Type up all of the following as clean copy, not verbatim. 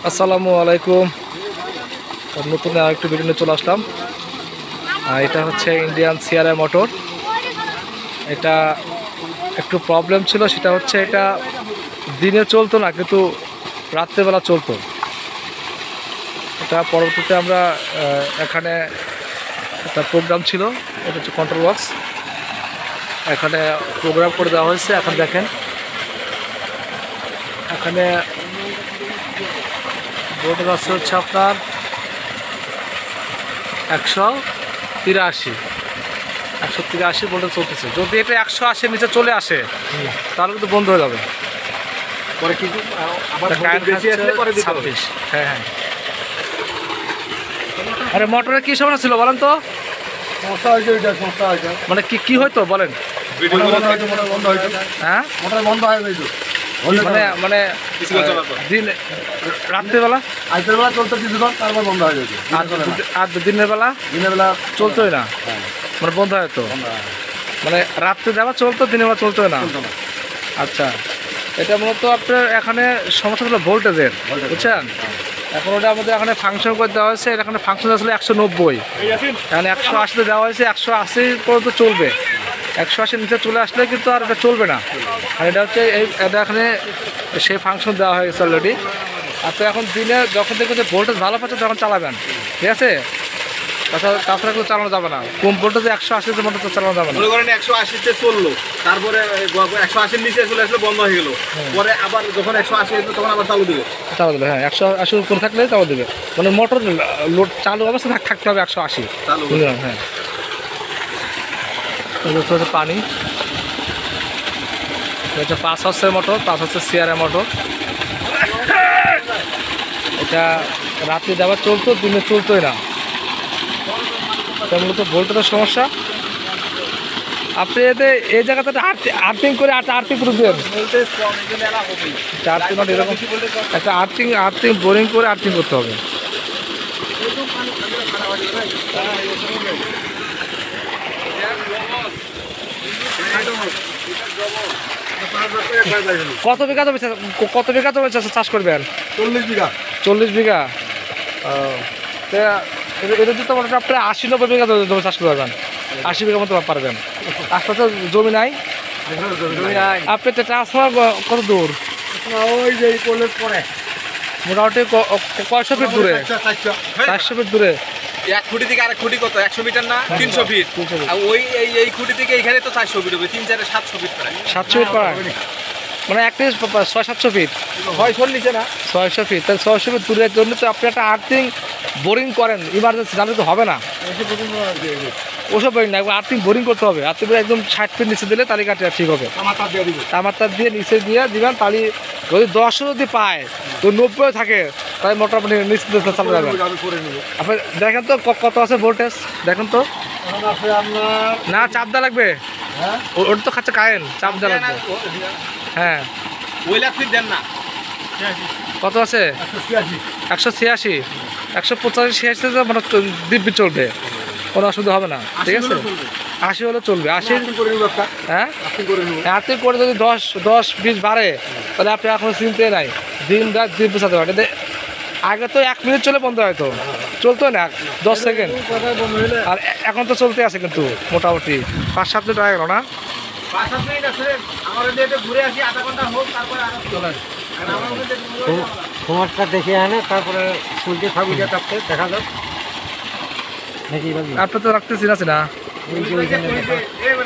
আসসালামু আলাইকুম। নতুন আরেকটু ভিডিও নিয়ে চলে আসলাম। এটা হচ্ছে ইন্ডিয়ান সিআরআই মোটর। এটা একটু প্রবলেম ছিল, সেটা হচ্ছে এটা দিনে চলতো না, কিন্তু রাত্রেবেলা চলতো। এটা পরবর্তীতে আমরা এখানে একটা প্রোগ্রাম ছিল, এটা হচ্ছে কন্ট্রোল বক্স, এখানে প্রোগ্রাম করে দেওয়া হয়েছে। এখন দেখেন এখানে বোর্ডের আছে হচ্ছে আপনার 183 বোল্টে চলতেছে। যদি এটা 180 নিচে চলে আসে তাহলে কিন্তু বন্ধ হয়ে যাবে। পরে কিন্তু আবার 26। হ্যাঁ হ্যাঁ। আরে মোটরের কি সমস্যা ছিল বলেন তো? সমস্যা হয়েছে মানে কি হয়তো বলেন? বন্ধ হয়েছে। হ্যাঁ, মোটর বন্ধ হয়ে গেছে। মানে দিন রাত্রিবেলা রাতের চলতে কিছুক্ষণ, তারপর বন্ধ হয়ে গেছে। আর দিনের বেলা চলতোই না, মানে বন্ধ হয় তো। মানে রাত্রে যাওয়া চলতো, দিনের বেলা চলতোই না। আচ্ছা, এটা মূলত আপনার এখানে সমস্যা হলো ভোল্টেজের, বুঝছেন? এখন ওটা আমাদের এখানে ফাংশন করে দেওয়া হয়েছে। এখানে ফাংশন আসলে 190, এখানে 180 দেওয়া হয়েছে। 180 পর্যন্ত চলবে, 180 নিচে চলে আসলে কিন্তু আর এটা চলবে না। আর এটা হচ্ছে এটা এখানে সেই ফাংশন দেওয়া হয়ে গেছে অলরেডি। আর তো এখন দিনে যখন দেখবেন যে ভোল্টেজ ভালো পাচ্ছে তখন চালাবেন, ঠিক আছে? তাছাড়া কিন্তু চালানো যাবে না। কম ভোল্টেজে 180 মোটর তো চালানো যাবে না। মনে করেন 180-তে চললো, তারপরে 180-র নিচে চলে আসলে বন্ধ হয়ে গেল। পরে আবার যখন 180 আসবে তখন আবার চালু দিবে। হ্যাঁ, 180 উপর থাকলে চালু দেবে। মানে মোটর লোড চালু অবস্থা থাকতে হবে 180 চালু। হ্যাঁ। হচ্ছে পানি, হচ্ছে 5 হর্সের মোটর, 5 হর্সের সিআরআই মোটর। এটা রাত্রে যাবার চলতো, দিনে চলতোই না। মূলত ভোল্টেজের সমস্যা। আপনি এতে এই জায়গাতে আর্থিং করে আর্থিং করে দেন, এরকম একটা আর্থিং বোরিং করে আর্থিং করতে হবে। কত বিঘা জমি চাষ করবেন? 40 বিঘা। 40 বিঘা। এটা যদি তো মনে হয় আপনি 80-90 বিঘা জমি চাষ করতে পারবেন, 80 বিঘা মতো পারবেন। আশপাশে জমি নাই। আপনি ট্রান্সফার কত দূর? ওই যে কলেজ পরে মোটামুটি কয়শো ফিট দূরে? 400 ফিট দূরে। এক খুঁটি থেকে আরেক খুঁটি কত? 100 মিটার না 300 ফিট। আর ওই এই খুঁটি থেকে এখানে তো 400 ফিট হবে। 3-4-700 ফিট প্রায়। 700 ফিট প্রায়, মানে এক 600-700 ফিট। 600 নিচে না, 600 ফিট। তাহলে 600 ফিট দূরের জন্য তো আপনি একটা আর্থিং বোরিং করেন ইমার্জেন্সি, জানলে তো হবে না। ওসব বোরিং না, আর্থিং বোরিং করতে হবে। আর্থিং একদম 60 ফিট নিচে দিলে তালিকাটা ঠিক হবে। তামার তার দিয়ে নিচে দিয়ে দিবেন। তাহলে যদি 10 যদি পায় তো 90 থাকে, তাই মোটামুটি নিচে চালু যাবে। আপনি দেখেন তো কত আছে ভোল্টেজ, দেখেন তো। না, চাপ দেওয়া লাগবে। ওটা তো খাচ্ছে কারেন্ট, চাপ দেওয়া লাগবে। হ্যাঁ, ওই লাখ ফিট দেন না। কত আছে? 186, 185-86 মানে দিব্যি চলবে, কোনো অসুবিধা হবে না, ঠিক আছে? 80 হলে চলবে। 80, হ্যাঁ, আর্থিং করে যদি 10-20 বাড়ে তাহলে আপনি এখন চিনতে নাই, দিন রাত দিব্যি চালাতে পারেন। আগে তো 1 মিনিট চলে বন্ধ হয়তো, চলতো না 10 সেকেন্ড। আর এখন তো চলতে আছে কিন্তু মোটামুটি 5-7 মিনিট হয়ে গেল না? 5-7 মিনিট আছে। আমরা ঘুরে আসি, আধা ঘন্টা হোক, তারপরে আরো চলেন। তোমারটা দেখে আনে, তারপরে চলতে থাকবে, তারপরে দেখা যাক নাকি। আপনার তো রাখতেছি না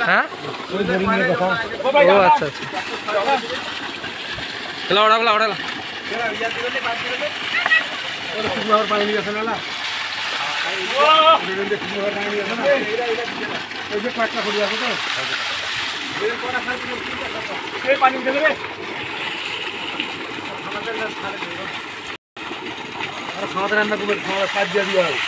হ্যাঁ? ও আচ্ছা আচ্ছা, পানি নিয়ে গেছে না, কয়েকটা খুঁড়ি আছে তো পানি উঠে দেবে। খাওয়া রান্না করবে, খাওয়া কাজ দিয়ে দিতে হবে।